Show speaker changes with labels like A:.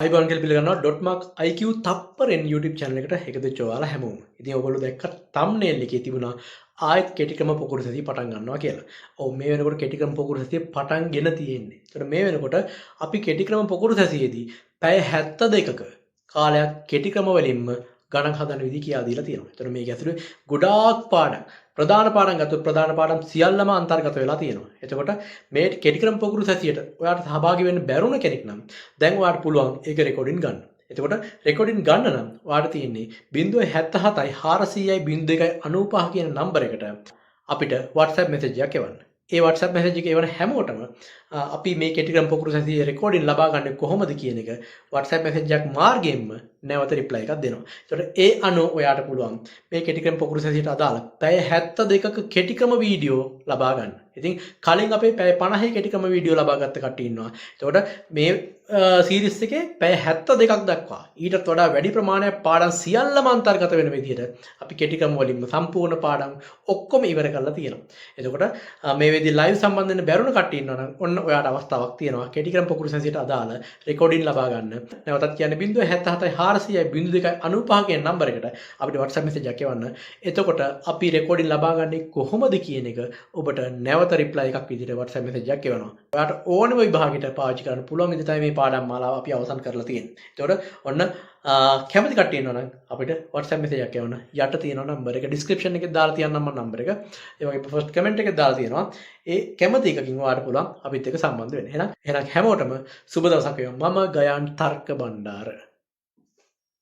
A: අයිබෝන් කියලා පිළිගන්නවා .mark IQ තප්පරෙන් YouTube channel එකට එකතු වෙච්ච ඔයාලා හැමෝම. ඉතින් ඔයගොල්ලෝ දැක්ක thumbnail එකේ තිබුණා ආයෙත් කෙටික්‍රම පොකුරු සතිය පටන් ගන්නවා කියලා. ඔව් මේ වෙනකොට කෙටික්‍රම පොකුරු සතිය පටන්ගෙන තියෙන්නේ. ඒතර මේ වෙනකොට අපි කෙටික්‍රම පොකුරු සතියේදී පැය 72ක කාලයක් කෙටික්‍රම වලින්ම ගණන් හදන විදි කියලා දීලා තියෙනවා. ඒතර මේක ඇතුලේ ගොඩාක් පාඩම් ප්‍රධාන පාඩම් ගත්තොත් ප්‍රධාන පාඩම් සියල්ලම අන්තර්ගත වෙලා තියෙනවා. එතකොට මේ කෙටික්‍රම පොකුරු සතියට ඔයාලට සහභාගී වෙන්න බැරුණ කෙනෙක් නම් දැන් ඔයාලට පුළුවන් ඒක රෙකෝඩින් ගන්න. එතකොට රෙකෝඩින් ගන්න නම් ඔයාලට තියෙන්නේ 077යි 400යි 0295 කියන නම්බර එකට අපිට WhatsApp message එකක් එවන්න. ඒ WhatsApp message එක එවන හැමෝටම අපි මේ කෙටික්‍රම පොකුරු සතියේ රෙකෝඩින් ලබා ගන්න කොහොමද කියන එක WhatsApp message එකක් මාර්ගයෙන්ම නැවත රිප්ලයි එකක් දෙනවා. ඒතකොට ඒ අනුව ඔයාට පුළුවන් මේ කෙටික්‍රම පොකුරු සතියට අදාළ පැය 72ක කෙටික්‍රම වීඩියෝ ලබා ගන්න. ඉතින් කලින් අපේ පැය 50 කෙටික්‍රම වීඩියෝ ලබා ගත්ත කට්ටිය ඉන්නවා. ඒතකොට මේ සීරීස් එකේ පැය 72ක් දක්වා ඊටත් වඩා වැඩි ප්‍රමාණයක් පාඩම් සියල්ලම අන්තර්ගත වෙන විදිහට අපි කෙටික්‍රම වලින්ම සම්පූර්ණ පාඩම් ඔක්කොම ඉවර කරලා තියෙනවා. එතකොට මේ වෙදී ලයිව් සම්බන්ධ වෙන්න බැරුණ කට්ටිය ඉන්නවා නම් ඔන්න ඔයාට අවස්ථාවක් තියෙනවා කෙටික්‍රම පොකුරු සතියට අදාළ රෙකෝඩින් ලබා ගන්න. නැවතත් කියන්නේ 077යි 400යි 0295 කියන නම්බර එකට අපිට WhatsApp message එකක් එවන්න. එතකොට අපි රෙකෝඩින් ලබා ගන්නේ කොහොමද කියන එක ඔබට නැවත රිප්ලයි එකක් විදිහට WhatsApp message එකක් එවනවා. ඔයාට ඕනම විභාගයකට පාවිච්චි කරන්න පුළුවන් විදිහට මේ පාඩම් මාලාව අපි අවසන් කරලා තියෙන්නේ. එතකොට ඔන්න කැමති කට්ටිය ඉන්නවනම් අපිට WhatsApp message එකක් එවන්න. යට තියෙන නම්බර එක description එකේ දාලා තියන්නම් මම නම්බර එක. ඒ වගේ first comment එකේ දාලා තියෙනවා. ඒ කැමති එකකින් ඔයාලට පුළුවන් අපිත් එක්ක සම්බන්ධ වෙන්න. එහෙනම් හැමෝටම සුබ දවසක් වේවා. මම ගයාන් තර්ක බණ්ඩාර.